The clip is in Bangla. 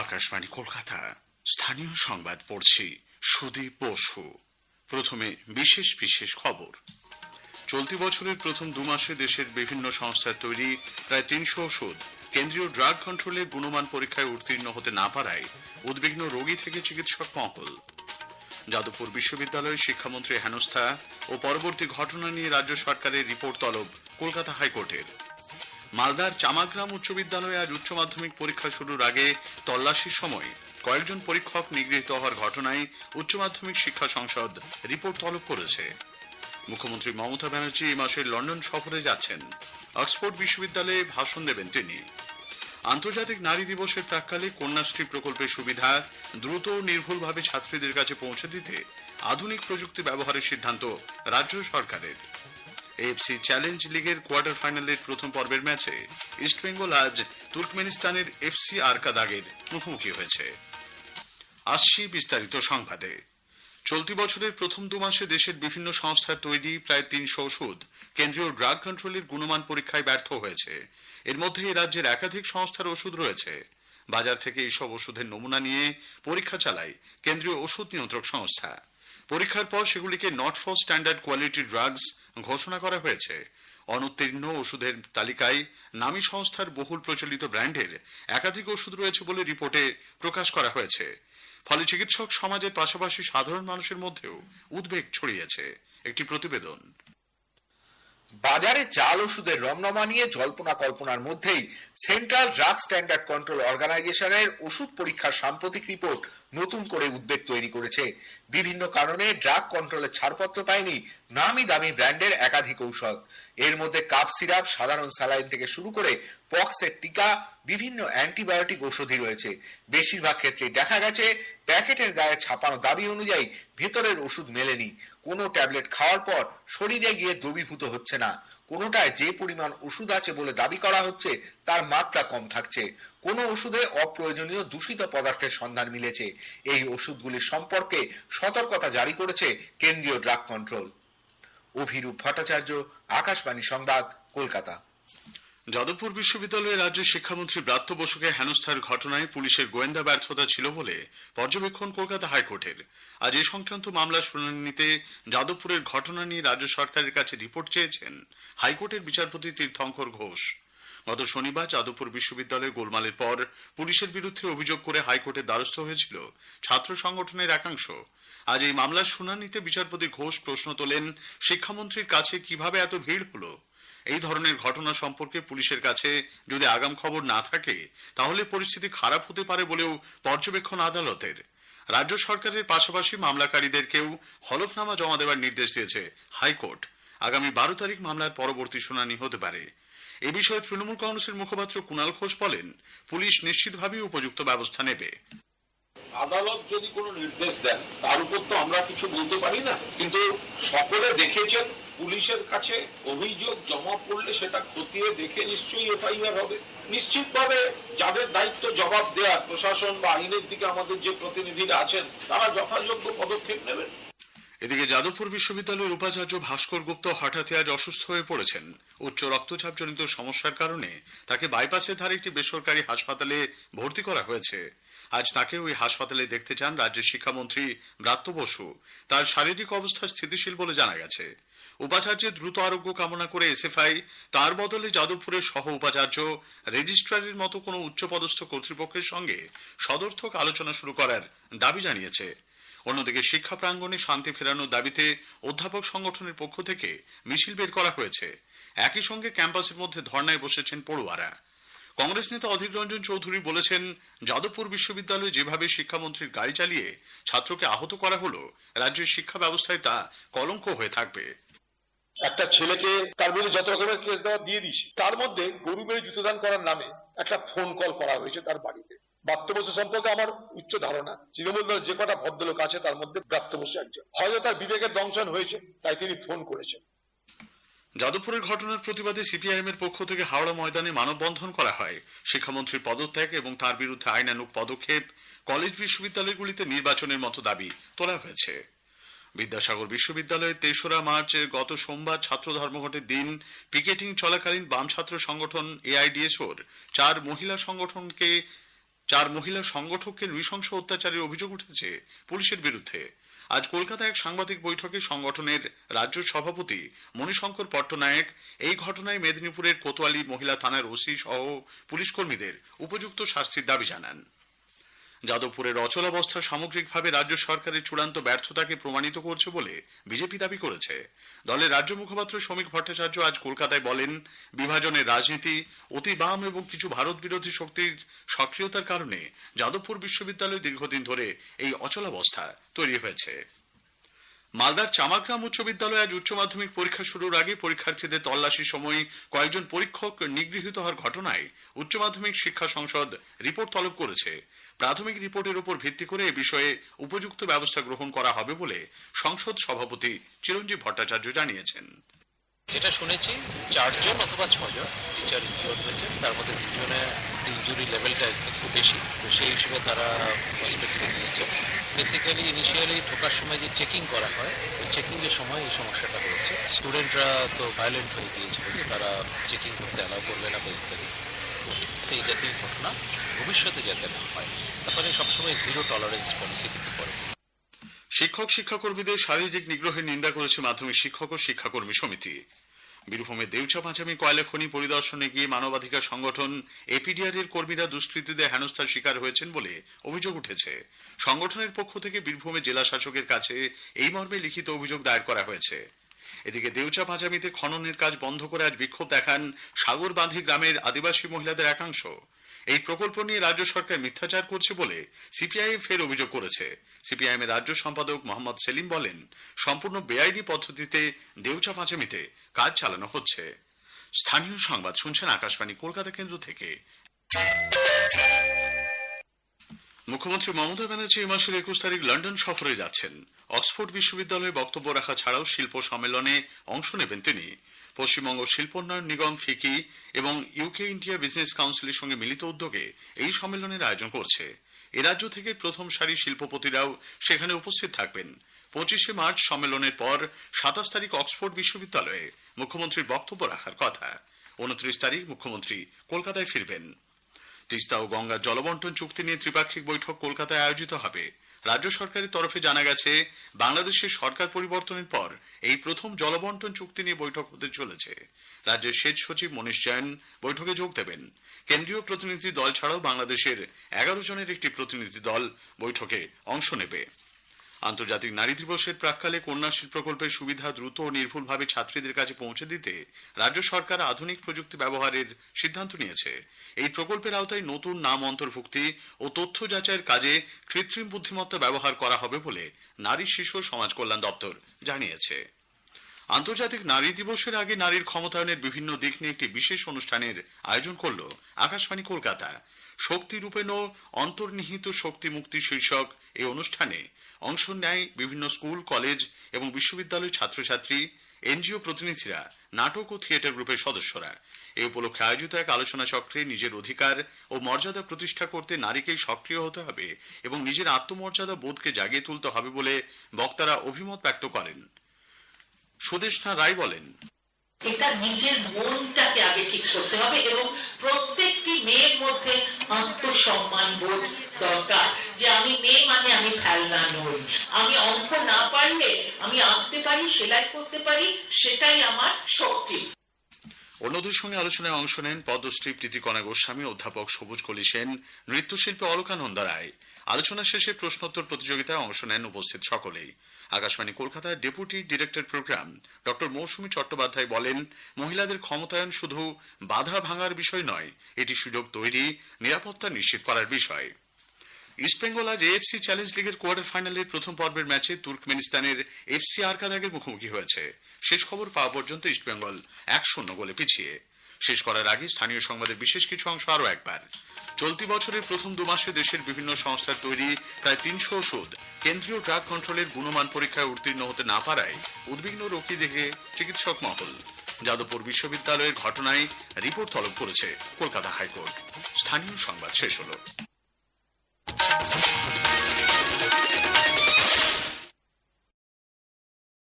আকাশবাণী কলকাতা স্থানীয় সংবাদ পড়ছি সুদীপ বসু। প্রথমে বিশেষ বিশেষ খবর। চলতি বছরের প্রথম 2 মাসে দেশের বিভিন্ন সংস্থার তৈরি প্রায় 300 ওষুধ কেন্দ্রীয় ড্রাগ কন্ট্রোলের গুণমান পরীক্ষায় উত্তীর্ণ হতে না পারায় উদ্বিগ্ন রোগী থেকে চিকিৎসক মহল। যাদবপুর বিশ্ববিদ্যালয়ে শিক্ষামন্ত্রী হেনস্থা ও পরবর্তী ঘটনা নিয়ে রাজ্য সরকারের রিপোর্ট তলব কলকাতা হাইকোর্টের। মালদার চামাগ্রাম উচ্চ বিদ্যালয়ে আজ উচ্চ মাধ্যমিক পরীক্ষা শুরুর আগে তল্লাশির সময় কয়েকজন পরীক্ষক নিগৃহীত হওয়ার ঘটনায় উচ্চ মাধ্যমিক শিক্ষা সংসদ রিপোর্ট তলব করেছে। মুখ্যমন্ত্রী মমতা ব্যানার্জি এই মাসে লন্ডন সফরে যাচ্ছেন। অক্সফোর্ড বিশ্ববিদ্যালয়ে ভাষণ দেবেন তিনি। আন্তর্জাতিক নারী দিবসের প্রাক্কালে কন্যাশ্রী প্রকল্পের সুবিধা দ্রুত ও নির্ভুলভাবে ছাত্রীদের কাছে পৌঁছে দিতে আধুনিক প্রযুক্তি ব্যবহারের সিদ্ধান্ত রাজ্য সরকারের। এএফসি চ্যালেঞ্জ লিগের কোয়ার্টার ফাইনালের প্রথম পর্বের ম্যাচে ইস্টবেঙ্গল আজ তুর্কমেনিস্তানের এফসি আরকাদাগের মুখোমুখি হয়েছে। আসছি বিস্তারিত সংবাদে। চলতি বছরের প্রথম 2 মাসে দেশের বিভিন্ন সংস্থার তৈরি প্রায় 300 ওষুধ কেন্দ্রীয় ড্রাগ কন্ট্রোলের গুণমান পরীক্ষায় ব্যর্থ হয়েছে। এর মধ্যে রাজ্যের একাধিক সংস্থার ওষুধ রয়েছে। বাজার থেকে এইসব ওষুধের নমুনা নিয়ে পরীক্ষা চালায় কেন্দ্রীয় ওষুধ নিয়ন্ত্রক সংস্থা। পরীক্ষার পর সেগুলিকে not for standard quality drugs ঘোষণা করা হয়েছে। অনুত্তীর্ণ ওষুধের তালিকায় নামী সংস্থার বহুল প্রচলিত ব্র্যান্ডের একাধিক ওষুধ রয়েছে বলে রিপোর্টে প্রকাশ করা হয়েছে। ফলে চিকিৎসক সমাজের পাশাপাশি সাধারণ মানুষের মধ্যেও উদ্বেগ ছড়িয়েছে। একটি প্রতিবেদন। বাজারে জাল ওষুধের রমরমা নিয়ে জল্পনা কল্পনার মধ্যেই সেন্ট্রাল ড্রাগ স্ট্যান্ডার্ড কন্ট্রোল অর্গানাইজেশনের ওষুধ পরীক্ষার সাম্প্রতিক রিপোর্ট নতুন করে উদ্বেগ তৈরি করেছে। বিভিন্ন কারণে ড্রাগ কন্ট্রোলের ছাড়পত্র পায়নি নামি দামি ব্র্যান্ডের একাধিক ঔষধ। এর মধ্যে কাপ সিরাপ, সাধারণ স্যালাইন থেকে শুরু করে পক্সের টিকা, বিভিন্ন অ্যান্টিবায়োটিক ওষুধই রয়েছে। বেশিরভাগ ক্ষেত্রেই দেখা গেছে প্যাকেটের গায়ে ছাপানো দাবি অনুযায়ী ভেতরের ওষুধ মেলেনি। কোনো ট্যাবলেট খাওয়ার পর শরীরে গিয়ে দ্রবীভূত হচ্ছে না। কোনোটায় যে পরিমাণ ওষুধ আছে বলে দাবি করা হচ্ছে তার মাত্রা কম থাকছে। কোনো ওষুধে অপ্রয়োজনীয় দূষিত পদার্থের সন্ধান মিলেছে। এই ওষুধগুলির সম্পর্কে সতর্কতা জারি করেছে কেন্দ্রীয় ড্রাগ কন্ট্রোল। অভিরূপ ভট্টাচার্য, আকাশবাণী সংবাদ, কলকাতা। যাদবপুর বিশ্ববিদ্যালয়ে রাজ্যের শিক্ষামন্ত্রী ব্রাত্য বসুকে হেনস্থার ঘটনায় পুলিশের গোয়েন্দা ব্যর্থতা ছিল বলে পর্যবেক্ষণ কলকাতা হাইকোর্টের। আজ এ সংক্রান্ত মামলার শুনানি নিতে যাদবপুরের ঘটনা নিয়ে রাজ্য সরকারের কাছে রিপোর্ট চেয়েছেন হাইকোর্টের বিচারপতি তীর্থঙ্কর ঘোষ। গত শনিবার যাদবপুর বিশ্ববিদ্যালয়ে গোলমালের পর পুলিশের বিরুদ্ধে অভিযোগ করে হাইকোর্টের দ্বারস্থ হয়েছিল ছাত্র সংগঠনের একাংশ। আজ এই মামলার শুনানিতে বিচারপতি ঘোষ প্রশ্ন তোলেন, শিক্ষামন্ত্রীর কাছে কিভাবে এত ভিড় হলো। এই ধরনের ঘটনা সম্পর্কে পুলিশের কাছে যদি আগাম খবর না থাকে তাহলে পরিস্থিতি খারাপ হতে পারে বলেও পর্যবেক্ষণ আদালতের। রাজ্য সরকারের পাশাপাশি মামলাকারীদেরকেও হলফনামা জমা দেওয়ার নির্দেশ দিয়েছে হাইকোর্ট। আগামী 12 তারিখ মামলার পরবর্তী শুনানি হতে পারে। এ বিষয়ে তৃণমূল কংগ্রেসের মুখপাত্র কুণাল ঘোষ বলেন, পুলিশ নিশ্চিতভাবেই উপযুক্ত ব্যবস্থা নেবে। আদালত যদি কোনো নির্দেশ দেন তার উপর তো আমরা কিছু বলতে পারি না, কিন্তু সকলে দেখেছেন পুলিশের কাছে অভিযোগ জমা পড়লে সেটা খতিয়ে দেখে নিশ্চয়ই এফআইআর হবে। নিশ্চিতভাবে যাদের দায়িত্ব জবাব দেওয়ার, প্রশাসন বা আইনের দিকে আমাদের যে প্রতিনিধিরা আছেন তারা যথাযোগ্য পদক্ষেপ নেবেন। এদিকে যাদবপুর বিশ্ববিদ্যালয়ের উপাচার্য ভাস্কর গুপ্ত হঠাৎই আজ অসুস্থ হয়ে পড়েছেন। উচ্চ রক্তচাপজনিত সমস্যার কারণে তাকে বাইপাসের ধারে একটি বেসরকারি হাসপাতালে ভর্তি করা হয়েছে। আজ তাকে ওই হাসপাতালে দেখতে যান রাজ্যের শিক্ষামন্ত্রী ব্রাত্য বসু। তার শারীরিক অবস্থা স্থিতিশীল বলে জানা গেছে। উপাচার্যের দ্রুত আরোগ্য কামনা করে এসএফআই তার বদলে যাদবপুরের সহ উপাচার্য, রেজিস্ট্রারের মতো কোনো উচ্চপদস্থ কর্তৃপক্ষের সঙ্গে সদর্থক আলোচনা শুরু করার দাবি জানিয়েছে। অন্যদিকে শিক্ষা প্রাঙ্গণে শান্তি ফেরানোর দাবিতে অধ্যাপক সংগঠনের পক্ষ থেকে মিছিল বের করা হয়েছে। একই সঙ্গে ক্যাম্পাসের মধ্যে ধর্নায় বসেছেন পড়ুয়ারা। কংগ্রেস নেতা অধীর রঞ্জন চৌধুরী বলেছেন, যাদবপুর বিশ্ববিদ্যালয়ে যেভাবে শিক্ষামন্ত্রীর গাড়ি চালিয়ে ছাত্রকে আহত করা হলো, রাজ্যের শিক্ষা ব্যবস্থায় তা কলঙ্ক হয়ে থাকবে। একটা ছেলেকে তার বিরুদ্ধে যত রকমের কেস দেওয়া দিয়ে দিয়েছে, তার মধ্যে গরু মেরে জুতোদান করার নামে একটা ফোন কল করা হয়েছে তার বাড়িতে। ব্রাত্য বসু সম্পর্কে আমার উচ্চ ধারণা, তৃণমূল দলের যে কটা ভদ্রলোক আছে তার মধ্যে ব্রাত্য বসু একজন। হয়তো তার বিবেকের দংশন হয়েছে, তাই তিনি ফোন করেছেন। যাদবপুরের ঘটনার প্রতিবাদে সিপিআইএম এর পক্ষ থেকে হাওড়া ময়দানে মানববন্ধন করা হয়। শিক্ষামন্ত্রীর পদত্যাগ এবং তার বিরুদ্ধে আইনানুগ পদক্ষেপ, কলেজ বিশ্ববিদ্যালয়গুলিতে নির্বাচনের মতো দাবি তোলা হয়েছে। বিদ্যাসাগর বিশ্ববিদ্যালয়ে 3রা মার্চ গত সোমবার ছাত্র ধর্মঘটের দিন পিকেটিং চলাকালীন বাম ছাত্র সংগঠন এআইডিএসওর 4 মহিলা সংগঠনকে 4 মহিলা সংগঠককে নৃশংস অত্যাচারের অভিযোগ উঠেছে পুলিশের বিরুদ্ধে। আজ কলকাতায় এক সাংবাদিক বৈঠকে সংগঠনের রাজ্য সভাপতি মণিশঙ্কর পট্টনায়ক এই ঘটনায় মেদিনীপুরের কোতোয়ালি মহিলা থানার ওসি সহ পুলিশ কর্মীদের উপযুক্ত শাস্তির দাবি জানান। যাদবপুরের অচলাবস্থা সামগ্রিকভাবে রাজ্য সরকারের চূড়ান্ত ব্যর্থতাকে প্রমাণিত করছে বলে বিজেপি দাবি করেছে। দলের রাজ্য মুখপাত্র শ্রমিক ভট্টাচার্য আজ কলকাতায় বলেন, বিভাজনের রাজনীতি, অতি বাম এবং কিছু ভারত বিরোধী শক্তির সক্রিয়তার কারণে যাদবপুর বিশ্ববিদ্যালয় দীর্ঘদিন ধরে এই অচলাবস্থা তৈরি হয়েছে। মালদার চামাগ্রাম উচ্চ বিদ্যালয়ে আজ উচ্চ মাধ্যমিক পরীক্ষা শুরুর আগে পরীক্ষার্থীদের তল্লাশির সময় কয়েকজন পরীক্ষক নিগৃহীত হওয়ার ঘটনায় উচ্চ মাধ্যমিক শিক্ষা সংসদ রিপোর্ট তলব করেছে। প্রাথমিক রিপোর্টের উপর ভিত্তি করে এ বিষয়ে উপযুক্ত ব্যবস্থা গ্রহণ করা হবে বলে সংসদ সভাপতি চিরঞ্জীব ভট্টাচার্য জানিয়েছেন। যেটা শুনেছি 4 জন অথবা 6 জন টিচার ইনজিওর্ড হয়েছেন, তার মধ্যে 3 জনের ইনজুরি লেভেলটা একটু বেশি, তো সেই হিসেবে তারা হসপিটালে গিয়েছে। বেসিক্যালি ইনিশিয়ালি ঢোকার সময় যে চেকিং করা হয়, ওই চেকিংয়ের সময় এই সমস্যাটা হয়েছে। স্টুডেন্টরা তো ভায়োলেন্ট হয়ে গিয়েছিল, তারা চেকিং করতে অ্যালাউ করবে না বা ইত্যাদি। এই জাতীয় ঘটনা ভবিষ্যতে যাতে না হয়, তারপরে সবসময় জিরো টলারেন্স পলিসি কিন্তু করে। শিক্ষক শিক্ষাকর্মীদের শারীরিক নিগ্রহের নিন্দা করেছে মাধ্যমিক শিক্ষক ও শিক্ষাকর্মী সমিতি। বীরভূমের দেউচা পাঁচামি কয়লা খনি পরিদর্শনে গিয়ে মানবাধিকার সংগঠন এপিডিআর এর কর্মীরা দুষ্কৃতীদের হেনস্থার শিকার হয়েছেন বলে অভিযোগ উঠেছে। সংগঠনের পক্ষ থেকে বীরভূমের জেলা শাসকের কাছে এই মর্মে লিখিত অভিযোগ দায়ের করা হয়েছে। এদিকে দেউচা পাঁচামিতে খননের কাজ বন্ধ করে আজ বিক্ষোভ দেখান সাগরবাঁধি গ্রামের আদিবাসী মহিলাদের একাংশ। এই প্রকল্প নিয়ে রাজ্য সরকার মিথ্যাচার করছে বলে সিপিআইএম ফের অভিযোগ করেছে। সিপিআইএম এর রাজ্য সম্পাদক মোহাম্মদ সেলিম বলেন, সম্পূর্ণ বেআইনি পদ্ধতিতে দেউচা পাঁচামিতে কাজ চালানো হচ্ছে। স্থানীয় সংবাদ শুনছেন আকাশবাণী কলকাতা কেন্দ্র থেকে। মুখ্যমন্ত্রী মমতা ব্যানার্জি এই মাসের 21 তারিখ লন্ডন সফরে যাচ্ছেন। অক্সফোর্ড বিশ্ববিদ্যালয়ে বক্তব্য রাখা ছাড়াও শিল্প সম্মেলনে অংশ নেবেন তিনি। পশ্চিমবঙ্গ শিল্পোন্নয়ন নিগম ফিকি এবং ইউকে ইন্ডিয়া বিজনেস কাউন্সিলের সঙ্গে মিলিত উদ্যোগে এই সম্মেলনের আয়োজন করছে। এ রাজ্য থেকে প্রথম সারির শিল্পপতিরাও সেখানে উপস্থিত থাকবেন। 25শে মার্চ সম্মেলনের পর 27 তারিখ অক্সফোর্ড বিশ্ববিদ্যালয়ে মুখ্যমন্ত্রীর বক্তব্য রাখার কথা। 29 তারিখ মুখ্যমন্ত্রী কলকাতায় ফিরবেন। তিস্তা ও গঙ্গার জলবন্টন চুক্তি নিয়ে ত্রিপাক্ষিক বৈঠক কলকাতায় আয়োজিত হবে। রাজ্য সরকারের তরফে জানা গেছে, বাংলাদেশের সরকার পরিবর্তনের পর এই প্রথম জলবন্টন চুক্তি নিয়ে বৈঠক হতে চলেছে। রাজ্যের সেচ সচিব মনীষ জৈন বৈঠকে যোগ দেবেন। কেন্দ্রীয় প্রতিনিধি দল ছাড়াও বাংলাদেশের 11 জনের একটি প্রতিনিধি দল বৈঠকে অংশ নেবে। আন্তর্জাতিক নারী দিবসের প্রাক্কালে কন্যাশ্রী প্রকল্পের সুবিধা দ্রুত ও নির্ভুলভাবে ছাত্রীদের কাছে পৌঁছে দিতে রাজ্য সরকার আধুনিক প্রযুক্তি ব্যবহারের সিদ্ধান্ত নিয়েছে। এই প্রকল্পের আওতায় নতুন নাম অন্তর্ভুক্তি ও তথ্য যাচাইয়ের কাজে কৃত্রিম বুদ্ধিমত্তা ব্যবহার করা হবে বলে নারী শিশু সমাজ কল্যাণ দপ্তর জানিয়েছে। আন্তর্জাতিক নারী দিবসের আগে নারীর ক্ষমতায়নের বিভিন্ন দিক নিয়ে একটি বিশেষ অনুষ্ঠানের আয়োজন করল আকাশবাণী কলকাতা। শক্তি রূপেণ অন্তর্নিহিত শক্তি মুক্তি শীর্ষক এই অনুষ্ঠানে অংশ নেয় বিভিন্ন স্কুল, কলেজ এবং বিশ্ববিদ্যালয় ছাত্রছাত্রী, এনজিও প্রতিনিধিরা, নাটক ও থিয়েটার গ্রুপের সদস্যরা। এই উপলক্ষে আয়োজিত এক আলোচনা চক্রে নিজের অধিকার ও মর্যাদা প্রতিষ্ঠা করতে নারীকেই সক্রিয় হতে হবে এবং নিজের আত্মমর্যাদা বোধকে জাগিয়ে তুলতে হবে বলে বক্তারা অভিমত ব্যক্ত করেন। সুদেষ্ণা রায় বলেন, এটা নিজের মনটাকে আগে ঠিক করতে হবে এবং প্রত্যেকটি মেয়ের মধ্যে আত্মসম্মান বোধ দরকার, যে আমি মেয়ে মানে আমি খেলনা নই, আমি অঙ্ক না পারলে আমি আঁকতে পারি, সেলাই করতে পারি, সেটাই আমার শক্তি। অন্যদের সঙ্গে আলোচনায় অংশ নেন পদ্মশ্রী প্রীতিকণা গোস্বামী, অধ্যাপক সবুজ কলি সেন, নৃত্যশিল্পী অলকানন্দা রায়। আলোচনা শেষে প্রশ্নোত্তর প্রতিযোগিতায় অংশ নেন উপস্থিত সকলেই। আকাশবাণী কলকাতার ডেপুটি ডিরেক্টর প্রোগ্রাম ডক্টর মৌসুমী চট্টোপাধ্যায় বলেন, মহিলাদের ক্ষমতায়ন শুধু বাধা ভাঙার বিষয় নয়, এটি সুযোগ তৈরি, নিরাপত্তা নিশ্চিত করার বিষয়। ইস্টবেঙ্গল আজ এএফসি চ্যালেঞ্জ লিগের কোয়ার্টার ফাইনালের প্রথম পর্বের ম্যাচে তুর্কমেনিস্তানের এফসি আরকাদাগের মুখোমুখি হয়েছে। শেষ খবর পাওয়া পর্যন্ত ইস্টবেঙ্গল 1-0 গোলে পিছিয়ে। শেষ করার আগে স্থানীয় সংবাদের বিশেষ কিছু অংশ আরও একবার। চলতি বছরের প্রথম 2 মাসে দেশের বিভিন্ন সংস্থার তৈরি প্রায় 300 ওষুধ কেন্দ্রীয় ড্রাগ কন্ট্রোলের গুণমান পরীক্ষায় উত্তীর্ণ হতে না পারায় উদ্বিগ্ন রোগী দেখে চিকিৎসক মহল। যাদবপুর বিশ্ববিদ্যালয়ের ঘটনায় রিপোর্ট তলব করেছে কলকাতা হাইকোর্ট। স্থানীয় সংবাদ শেষ হলো।